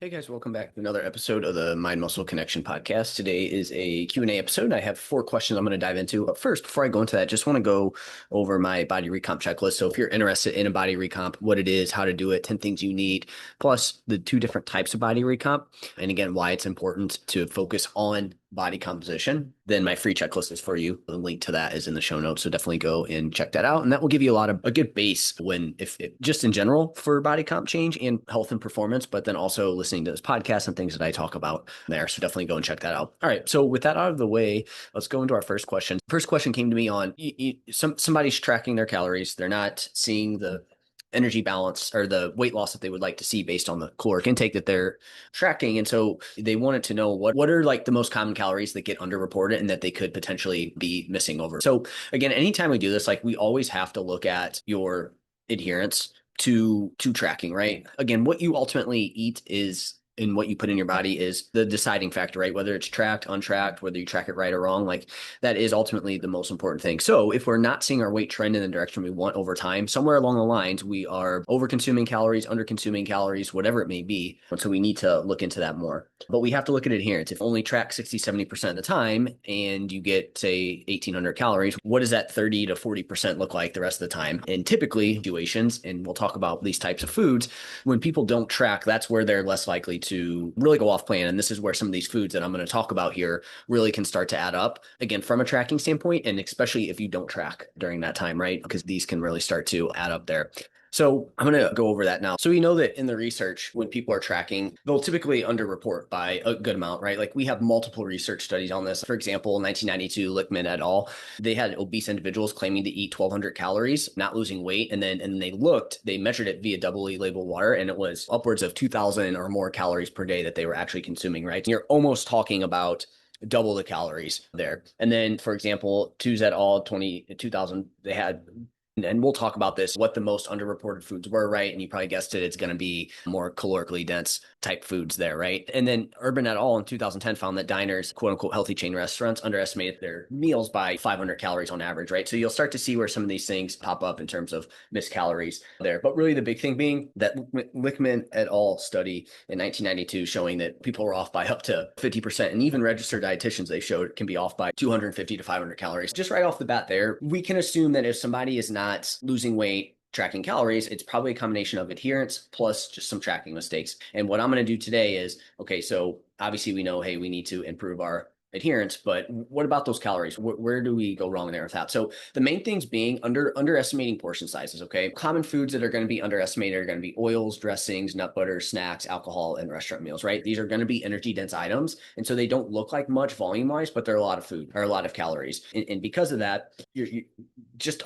Hey guys, welcome back to another episode of the Mind Muscle Connection podcast. Today is a Q&A episode. I have 4 questions I'm going to dive into. But first, before I go into that, just want to go over my body recomp checklist. So if you're interested in a body recomp, what it is, how to do it, 10 things you need, plus the 2 different types of body recomp, and again, why it's important to focus on body composition, then my free checklist is for you. The link to that is in the show notes. So definitely go and check that out. And that will give you a good base when, if just in general for body comp change and health and performance, but then also listening to this podcast and things that I talk about there. So definitely go and check that out. All right. So with that out of the way, let's go into our first question. First question came to me on somebody's tracking their calories. They're not seeing the energy balance or the weight loss that they would like to see based on the caloric intake that they're tracking. And so they wanted to know what are like the most common calories that get underreported and that they could potentially be missing over. So again, anytime we do this, like we always have to look at your adherence to tracking, right? Again, what you ultimately eat is and what you put in your body is the deciding factor, right? Whether it's tracked, untracked, whether you track it right or wrong, like that is ultimately the most important thing. So if we're not seeing our weight trend in the direction we want over time, somewhere along the lines, we are over consuming calories, under consuming calories, whatever it may be. And so we need to look into that more. But we have to look at adherence. If only track 60, 70% of the time and you get, say, 1,800 calories, what does that 30 to 40% look like the rest of the time? And typically situations, and we'll talk about these types of foods, when people don't track, that's where they're less likely to really go off plan. And this is where some of these foods that I'm going to talk about here really can start to add up, again, from a tracking standpoint, and especially if you don't track during that time, right? Because these can really start to add up there. So I'm going to go over that now. So we know that in the research, when people are tracking, they'll typically underreport by a good amount, right? Like we have multiple research studies on this. For example, 1992, Lichtman et al., they had obese individuals claiming to eat 1,200 calories, not losing weight. And then they measured it via doubly labeled water, and it was upwards of 2,000 or more calories per day that they were actually consuming, right? And you're almost talking about double the calories there. And then, for example, Tooze et al., 2000, they had, and we'll talk about this, what the most underreported foods were, right? And you probably guessed it, it's going to be more calorically dense type foods there, right? And then Urban et al. In 2010 found that diners, quote unquote, healthy chain restaurants underestimated their meals by 500 calories on average, right? So you'll start to see where some of these things pop up in terms of missed calories there. But really the big thing being that Lichtman et al. Study in 1992 showing that people were off by up to 50%. And even registered dietitians, they showed, can be off by 250 to 500 calories. Just right off the bat there, we can assume that if somebody is not losing weight, tracking calories, it's probably a combination of adherence plus just some tracking mistakes. And what I'm going to do today is, okay, so obviously we know, hey, we need to improve our adherence, but what about those calories? Where do we go wrong there with that? So the main things being underestimating portion sizes, okay? Common foods that are going to be underestimated are going to be oils, dressings, nut butter, snacks, alcohol, and restaurant meals, right? These are going to be energy dense items. And so they don't look like much volume wise, but they're a lot of food or a lot of calories. And because of that, you're just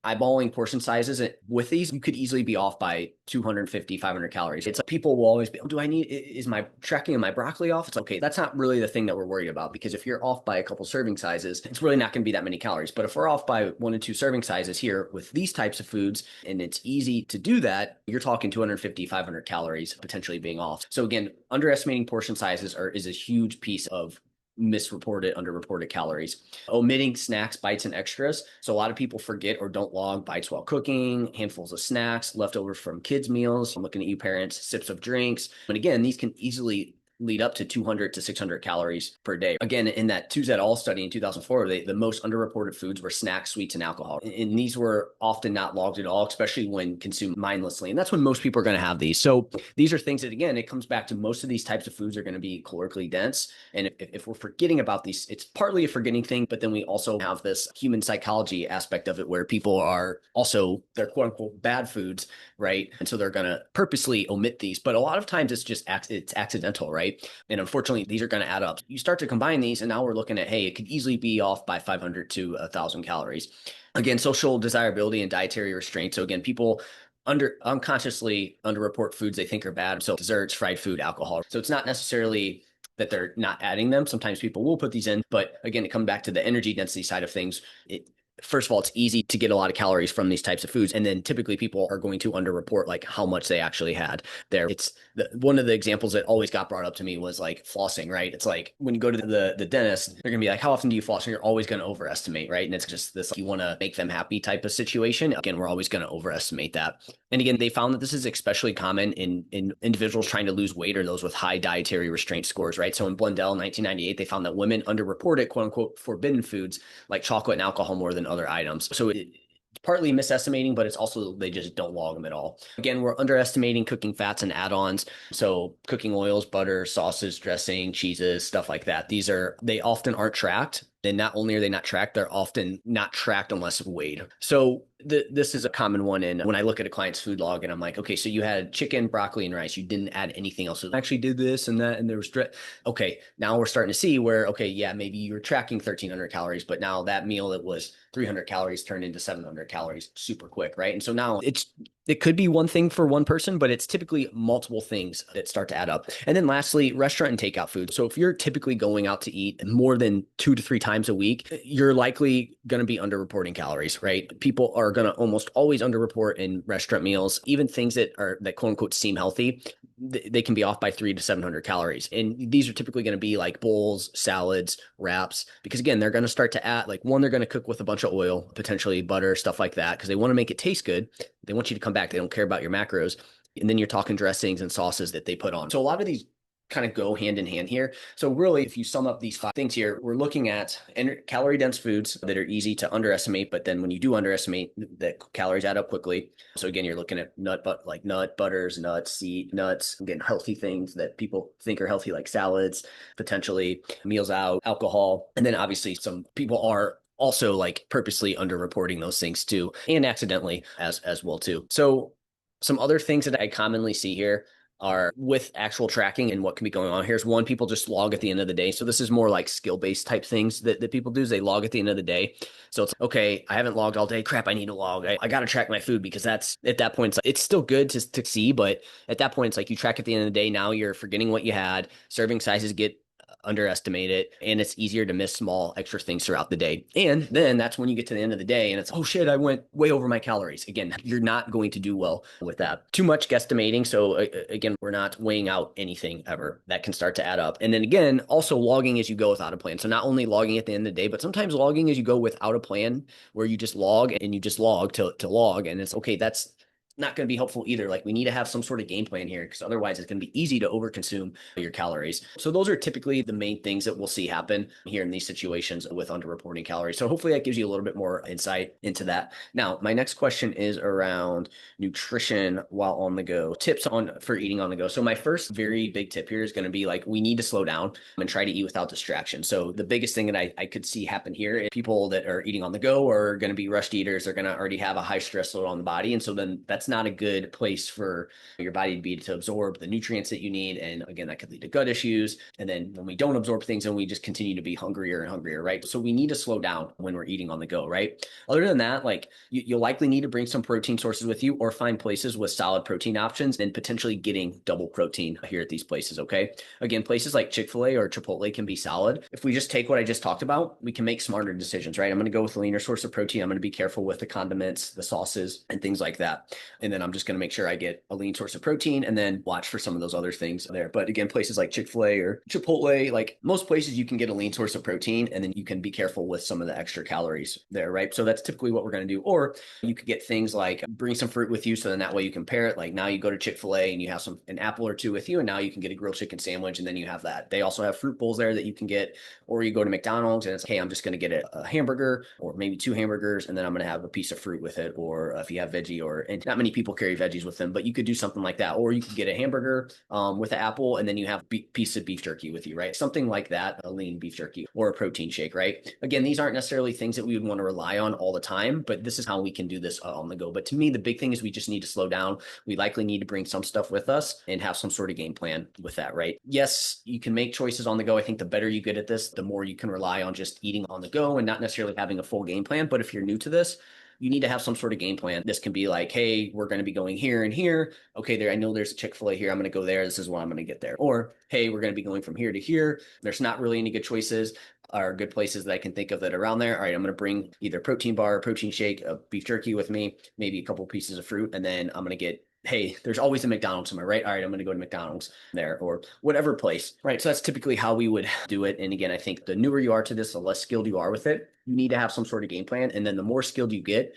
eyeballing portion sizes with these, you could easily be off by 250, 500 calories. It's like people will always be, oh, is my tracking of my broccoli off? It's like, okay, that's not really the thing that we're worried about, because if you're off by a couple serving sizes, it's really not going to be that many calories. But if we're off by 1 to 2 serving sizes here with these types of foods, and it's easy to do that, you're talking 250, 500 calories potentially being off. So again, underestimating portion sizes is a huge piece of misreported, underreported calories. Omitting snacks, bites, and extras. So a lot of people forget or don't log bites while cooking, handfuls of snacks, leftovers from kids' meals. I'm looking at you parents, sips of drinks. And again, these can easily lead up to 200 to 600 calories per day. Again, in that Tooze et al. Study in 2004, the most underreported foods were snacks, sweets, and alcohol. And these were often not logged at all, especially when consumed mindlessly. And that's when most people are going to have these. So these are things that, again, it comes back to most of these types of foods are going to be calorically dense. And if we're forgetting about these, it's partly a forgetting thing, but then we also have this human psychology aspect of it where people are also, they're quote unquote bad foods, right? And so they're going to purposely omit these. But a lot of times it's accidental, right? And unfortunately, these are going to add up. You start to combine these, and now we're looking at, hey, it could easily be off by 500 to 1,000 calories. Again, social desirability and dietary restraint. So again, people unconsciously underreport foods they think are bad. So desserts, fried food, alcohol. So it's not necessarily that they're not adding them. Sometimes people will put these in, but again, it comes back to the energy density side of things. first of all, it's easy to get a lot of calories from these types of foods. And then typically people are going to underreport like how much they actually had there. One of the examples that always got brought up to me was like flossing, right? It's like when you go to the dentist, they're going to be like, how often do you floss? And you're always going to overestimate, right? And it's just this, you want to make them happy type of situation. Again, we're always going to overestimate that. And again, they found that this is especially common in individuals trying to lose weight or those with high dietary restraint scores, right? So in Blundell in 1998, they found that women underreported quote unquote forbidden foods like chocolate and alcohol more than other items. So it's partly misestimating, but it's also they just don't log them at all. Again, we're underestimating cooking fats and add-ons. So cooking oils, butter, sauces, dressing, cheeses, stuff like that. They often aren't tracked. And not only are they not tracked, they're often not tracked unless weighed. So this is a common one. And when I look at a client's food log and I'm like, okay, so you had chicken, broccoli, and rice. You didn't add anything else. So I actually did this and that, and there was okay. Now we're starting to see where, okay, yeah, maybe you're tracking 1,300 calories, but now that meal that was 300 calories turned into 700 calories super quick, right? And so now it could be one thing for one person, but it's typically multiple things that start to add up. And then lastly, restaurant and takeout food. So if you're typically going out to eat more than 2 to 3 times a week, you're likely going to be underreporting calories, right? People are going to almost always underreport in restaurant meals, even things that quote unquote seem healthy. They can be off by 300 to 700 calories. And these are typically going to be like bowls, salads, wraps, because again, they're going to start to add like one, they're going to cook with a bunch of oil, potentially butter, stuff like that, because they want to make it taste good. They want you to come back. They don't care about your macros. And then you're talking dressings and sauces that they put on. So a lot of these kind of go hand in hand here. So really, if you sum up these 5 things here, we're looking at calorie dense foods that are easy to underestimate, but then when you do underestimate, that calories add up quickly. So again, you're looking at nut butters, nuts, seed nuts, again, healthy things that people think are healthy, like salads, potentially meals out, alcohol. And then obviously some people are also like purposely underreporting those things too, and accidentally as well too. So some other things that I commonly see here are with actual tracking and what can be going on. Here's one, people just log at the end of the day. So this is more like skill-based type things that people do is they log at the end of the day. So it's okay, I haven't logged all day. Crap, I need to log. I got to track my food because that's at that point, it's still good to see, but at that point, it's like you track at the end of the day. Now you're forgetting what you had. Serving sizes get underestimate it, and it's easier to miss small extra things throughout the day. And then that's when you get to the end of the day and it's, oh shit, I went way over my calories. Again, you're not going to do well with that. Too much guesstimating. So again, we're not weighing out anything ever. That can start to add up. And then again, also logging as you go without a plan. So not only logging at the end of the day, but sometimes logging as you go without a plan, where you just log and you just log to log. And it's okay, that's not going to be helpful either. Like we need to have some sort of game plan here, because otherwise it's going to be easy to overconsume your calories. So those are typically the main things that we'll see happen here in these situations with underreporting calories. So hopefully that gives you a little bit more insight into that. Now, my next question is around nutrition while on the go, tips for eating on the go. So my first very big tip here is going to be like, we need to slow down and try to eat without distraction. So the biggest thing that I could see happen here is people that are eating on the go are going to be rushed eaters. They're going to already have a high stress load on the body. And so then that's not a good place for your body to be to absorb the nutrients that you need. And again, that could lead to gut issues. And then when we don't absorb things, then we just continue to be hungrier and hungrier, right? So we need to slow down when we're eating on the go, right? Other than that, like you'll likely need to bring some protein sources with you or find places with solid protein options and potentially getting double protein here at these places, okay? Again, places like Chick-fil-A or Chipotle can be solid. If we just take what I just talked about, we can make smarter decisions, right? I'm going to go with a leaner source of protein. I'm going to be careful with the condiments, the sauces, and things like that. And then I'm just going to make sure I get a lean source of protein and then watch for some of those other things there. But again, places like Chick-fil-A or Chipotle, like most places you can get a lean source of protein and then you can be careful with some of the extra calories there, right? So that's typically what we're going to do. Or you could get things like bring some fruit with you. So then that way you can pair it. Like now you go to Chick-fil-A and you have an apple or two with you, and now you can get a grilled chicken sandwich and then you have that. They also have fruit bowls there that you can get, or you go to McDonald's and it's, hey, I'm just going to get a hamburger or maybe 2 hamburgers and then I'm going to have a piece of fruit with it. Or if you have veggie, and not many people carry veggies with them, but you could do something like that. Or you could get a hamburger with an apple and then you have a piece of beef jerky with you, right? Something like that, a lean beef jerky or a protein shake, right? Again, these aren't necessarily things that we would want to rely on all the time, but this is how we can do this on the go. But to me, the big thing is we just need to slow down. We likely need to bring some stuff with us and have some sort of game plan with that, right? Yes, you can make choices on the go. I think the better you get at this, the more you can rely on just eating on the go and not necessarily having a full game plan. But if you're new to this, you need to have some sort of game plan. This can be like, hey, we're going to be going here and here. Okay, I know there's a Chick-fil-A here. I'm going to go there. This is what I'm going to get there. Or, hey, we're going to be going from here to here. There's not really any good choices. are good places that I can think of that are around there. All right, I'm going to bring either protein bar, protein shake, a beef jerky with me, maybe a couple pieces of fruit, and then I'm going to get, hey, there's always a McDonald's somewhere, right? All right, I'm going to go to McDonald's there or whatever place, right? So that's typically how we would do it. And again, I think the newer you are to this, the less skilled you are with it. You need to have some sort of game plan. And then the more skilled you get,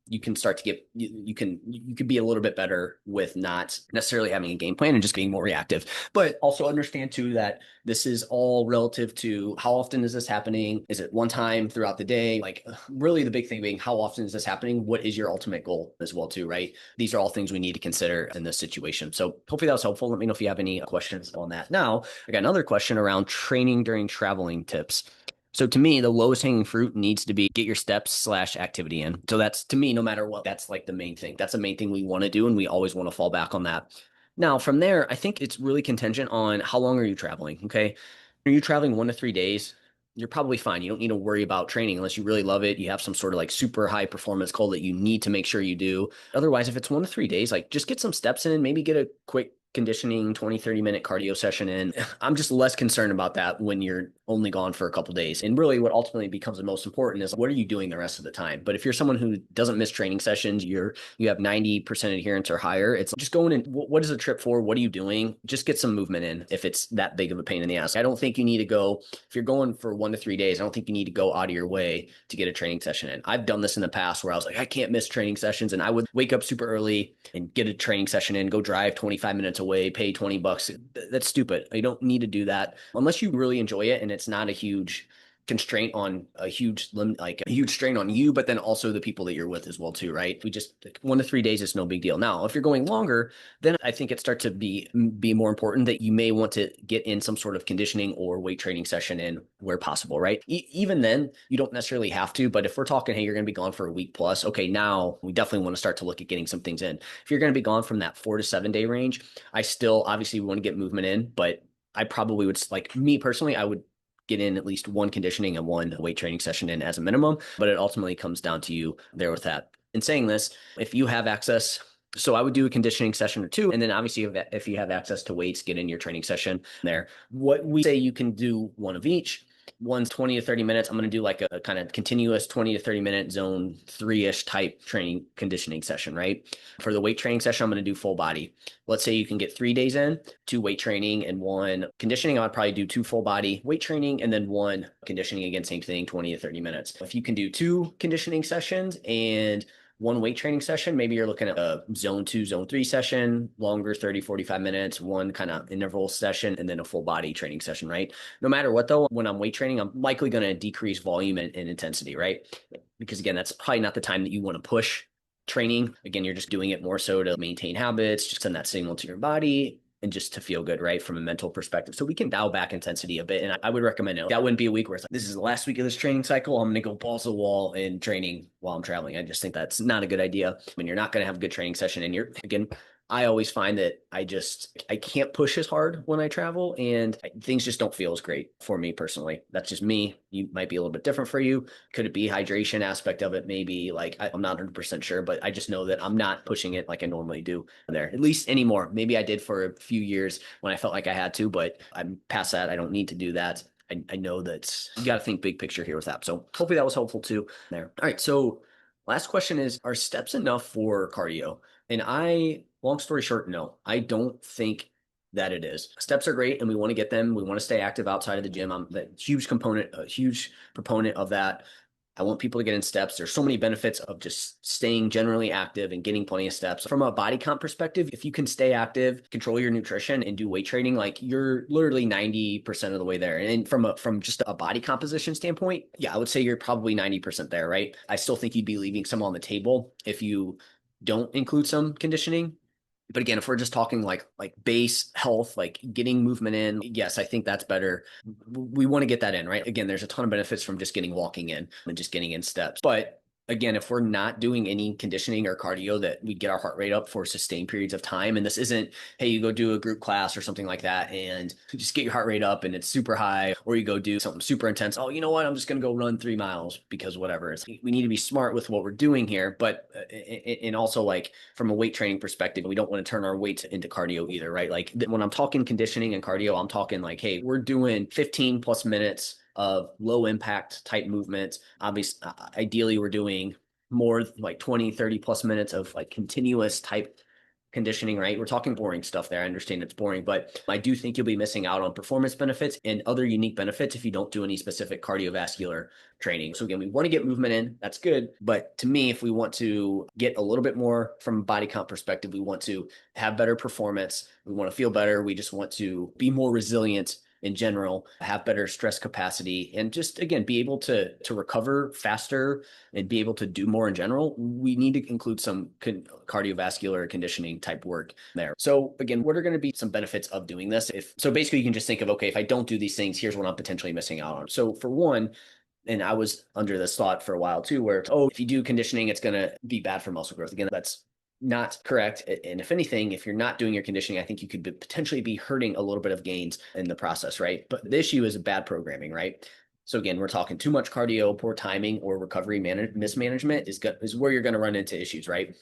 you can start to get you can be a little bit better with not necessarily having a game plan and just being more reactive. But also understand too that this is all relative to how often is this happening? Is it one time throughout the day? Like really the big thing being how often is this happening? What is your ultimate goal as well too, right? These are all things we need to consider in this situation. So hopefully that was helpful. Let me know if you have any questions on that. Now, I got another question around training during traveling tips. So to me, the lowest hanging fruit needs to be get your steps/activity in. So that's to me, no matter what, that's like the main thing. That's the main thing we want to do. And we always want to fall back on that. Now, from there, I think it's really contingent on how long are you traveling? Okay. Are you traveling 1 to 3 days? You're probably fine. You don't need to worry about training unless you really love it. You have some sort of like super high performance goal that you need to make sure you do. Otherwise, if it's 1 to 3 days, like just get some steps in, maybe get a quick conditioning 20-30 minute cardio session in. I'm just less concerned about that when you're only gone for a couple days. And really what ultimately becomes the most important is what are you doing the rest of the time? But if you're someone who doesn't miss training sessions, you have 90% adherence or higher, it's just going in. What is the trip for? What are you doing? Just get some movement in if it's that big of a pain in the ass. I don't think you need to go, if you're going for 1 to 3 days, I don't think you need to go out of your way to get a training session in. I've done this in the past where I was like, I can't miss training sessions. And I would wake up super early and get a training session in, go drive 25 minutes away, pay $20. That's stupid. You don't need to do that unless you really enjoy it and it's not a huge constraint on a huge like a huge strain on you, but then also the people that you're with as well too, right? We just like 1 to 3 days is no big deal. Now, if you're going longer, then I think it starts to be more important that you may want to get in some sort of conditioning or weight training session in where possible, right? Even then, you don't necessarily have to, but if we're talking, hey, you're going to be gone for a week plus, okay, now we definitely want to start to look at getting some things in. If you're going to be gone from that 4 to 7 day range, I still obviously want to get movement in, but I probably would, like me personally, I would get in at least one conditioning and one weight training session in as a minimum, but it ultimately comes down to you there with that. In saying this, if you have access, so I would do a conditioning session or two, and then obviously if you have access to weights, get in your training session there. What we say you can do one of each. One's 20 to 30 minutes. I'm going to do like a kind of continuous 20 to 30 minute zone 3-ish type training conditioning session, right? For the weight training session, I'm going to do full body. Let's say you can get 3 days in, 2 weight training and 1 conditioning. I'd probably do 2 full body weight training and then 1 conditioning, again, same thing, 20 to 30 minutes. If you can do 2 conditioning sessions and 1 weight training session, maybe you're looking at a zone 2, zone 3 session, longer 30, 45 minutes, one kind of interval session, and then a full body training session, right? No matter what though, when I'm weight training, I'm likely going to decrease volume and intensity, right? Because again, that's probably not the time that you want to push training. Again, you're just doing it more so to maintain habits, just send that signal to your body and just to feel good, right? From a mental perspective. So we can dial back intensity a bit. And I would recommend it. That wouldn't be a week where it's like, this is the last week of this training cycle. I'm going to go balls to the wall in training while I'm traveling. I just think that's not a good idea. When you're not going to have a good training session and again, I always find that I can't push as hard when I travel and things just don't feel as great for me personally. That's just me. You might be a little bit different for you. Could it be hydration aspect of it? Maybe like, I'm not 100% sure, but I just know that I'm not pushing it like I normally do there, at least anymore. Maybe I did for a few years when I felt like I had to, but I'm past that. I don't need to do that. I know that you got to think big picture here with that. So hopefully that was helpful too there. All right. So last question is, are steps enough for cardio? And long story short, no, I don't think that it is. Steps are great and we want to get them. We want to stay active outside of the gym. I'm a huge proponent of that. I want people to get in steps. There's so many benefits of just staying generally active and getting plenty of steps. From a body comp perspective, if you can stay active, control your nutrition and do weight training, like you're literally 90% of the way there. And from just a body composition standpoint, yeah, I would say you're probably 90% there, right? I still think you'd be leaving some on the table if you don't include some conditioning. But again, if we're just talking like base health, like getting movement in, yes, I think that's better. We want to get that in, right? Again, there's a ton of benefits from just getting walking in and just getting in steps. But again, if we're not doing any conditioning or cardio that we get our heart rate up for sustained periods of time, and this isn't, hey, you go do a group class or something like that and just get your heart rate up and it's super high, or you go do something super intense. Oh, you know what? I'm just going to go run 3 miles because whatever. We need to be smart with what we're doing here. But, and also like from a weight training perspective, we don't want to turn our weights into cardio either, right? Like when I'm talking conditioning and cardio, I'm talking like, hey, we're doing 15 plus minutes of low impact type movements. Obviously, ideally, we're doing more like 20, 30 plus minutes of like continuous type conditioning, right? We're talking boring stuff there. I understand it's boring, but I do think you'll be missing out on performance benefits and other unique benefits if you don't do any specific cardiovascular training. So again, we want to get movement in. That's good. But to me, if we want to get a little bit more from a body comp perspective, we want to have better performance. We want to feel better. We just want to be more resilient in general, have better stress capacity, and just again be able to recover faster and be able to do more in general. We need to include some cardiovascular conditioning type work there. So again, what are going to be some benefits of doing this? If so, basically you can just think of, okay, if I don't do these things, here's what I'm potentially missing out on. So for one, and I was under this thought for a while too, where, oh, if you do conditioning, it's going to be bad for muscle growth. Again, that's not correct. And if anything, if you're not doing your conditioning, I think you could potentially be hurting a little bit of gains in the process, right? But the issue is bad programming, right? So again, we're talking too much cardio, poor timing, or recovery mismanagement is where you're going to run into issues, right?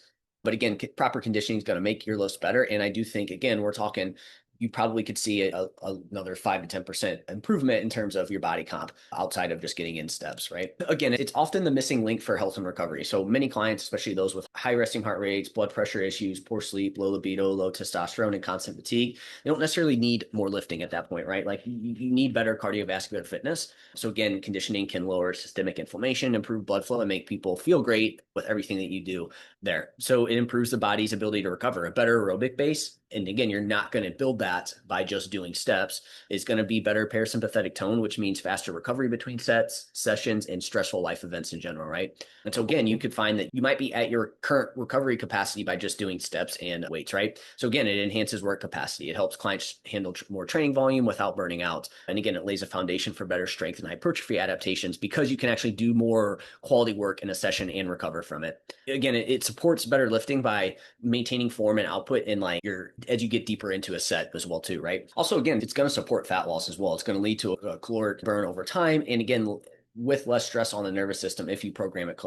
But again, proper conditioning is going to make your lifts better. And I do think, again, we're talking you probably could see another 5 to 10% improvement in terms of your body comp outside of just getting in steps, right? Again, it's often the missing link for health and recovery. So many clients, especially those with high resting heart rates, blood pressure issues, poor sleep, low libido, low testosterone, and constant fatigue, they don't necessarily need more lifting at that point, right? Like you need better cardiovascular fitness. So again, conditioning can lower systemic inflammation, improve blood flow, and make people feel great with everything that you do there. So it improves the body's ability to recover. A better aerobic base, and again, you're not going to build that by just doing steps, is going to be better parasympathetic tone, which means faster recovery between sessions, and stressful life events in general, right? And so again, you could find that you might be at your current recovery capacity by just doing steps and weights, right? So again, it enhances work capacity. It helps clients handle more training volume without burning out. And again, it lays a foundation for better strength and hypertrophy adaptations because you can actually do more quality work in a session and recover from it. Again, it supports better lifting by maintaining form and output in like as you get deeper into a set as well too, right? Also, again, it's going to support fat loss as well. It's going to lead to a caloric burn over time. And again, with less stress on the nervous system if you program it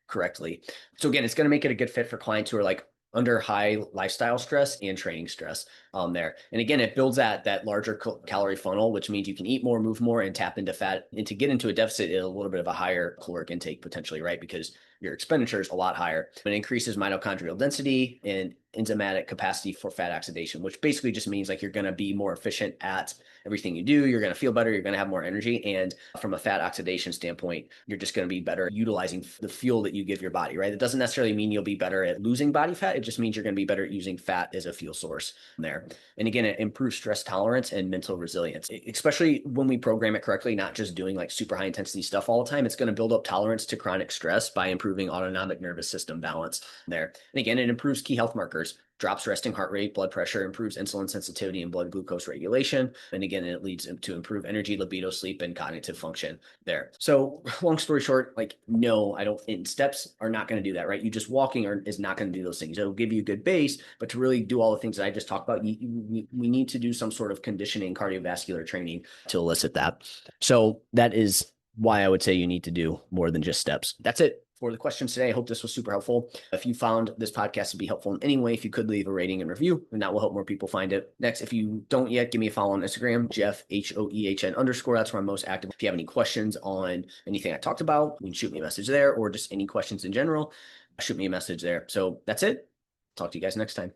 correctly. So again, it's going to make it a good fit for clients who are like under high lifestyle stress and training stress there. And again, it builds that larger calorie funnel, which means you can eat more, move more, and tap into fat, and to get into a deficit at a little bit of a higher caloric intake potentially, right? Because your expenditure is a lot higher. It increases mitochondrial density and enzymatic capacity for fat oxidation, which basically just means like you're going to be more efficient at everything you do. You're going to feel better. You're going to have more energy. And from a fat oxidation standpoint, you're just going to be better utilizing the fuel that you give your body, right? It doesn't necessarily mean you'll be better at losing body fat. It just means you're going to be better at using fat as a fuel source there. And again, it improves stress tolerance and mental resilience, especially when we program it correctly, not just doing like super high intensity stuff all the time. It's going to build up tolerance to chronic stress by improving autonomic nervous system balance there. And again, it improves key health markers, drops resting heart rate, blood pressure, improves insulin sensitivity and blood glucose regulation. And again, it leads to improve energy, libido, sleep, and cognitive function there. So long story short, like, no, I don't, and steps are not going to do that, right? You just walking is not going to do those things. It'll give you a good base, but to really do all the things that I just talked about, we need to do some sort of conditioning, cardiovascular training to elicit that. So that is why I would say you need to do more than just steps. That's it for the questions today. I hope this was super helpful. If you found this podcast to be helpful in any way, if you could leave a rating and review, and that will help more people find it. Next, if you don't yet, give me a follow on Instagram, Jeff, HOEHN_. That's where I'm most active. If you have any questions on anything I talked about, you can shoot me a message there, or just any questions in general, shoot me a message there. So that's it. Talk to you guys next time.